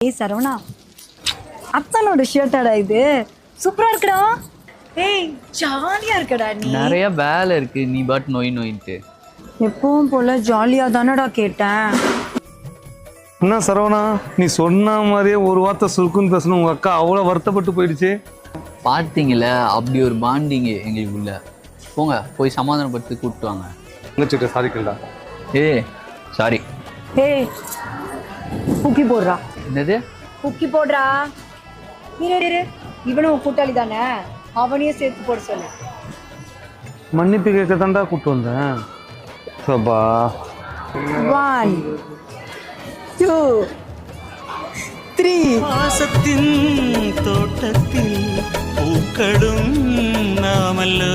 ஏய் சரவணா, அத்தனோட ஷர்ட்டாடா இது, சூப்பரா இருக்குடா. ஏய் ஜாலியா இருக்கடா நீ. நிறைய வேலை இருக்கு, நீ பட் நோயின்ட்டு. எப்பவும் போல ஜாலியா தானடா கேட்டேன். என்ன சரவணா, நீ சொன்ன மாதிரியே ஒரு வார்த்தை சுருக்குன்னு பேசணும், உங்க அக்கா அவ்வளோ வருத்தப்பட்டு போயிடுச்சு. பார்த்தீங்களே அப்படி ஒரு பாண்டிங்கு எங்களுக்குள்ள. போங்க போய் சமாதானப்படுத்தி கூப்பிட்டு வாங்க. உங்கச்சிட்ட சாரிக்கல்டா. சாரி. ஏய் குக்கி போடுறா. என்னது குக்கி போடுறா. இரு, இவனும் கூட்டாளி தானே, அவனையும் சேர்த்து போட சொல்லு. மன்னிப்பு கேட்க தாண்டா கூப்பிட்டு வந்தேன். சபா 1 2 3. வாசத்தின் தோட்டத்தில் பூக்களும் நாமல்லோ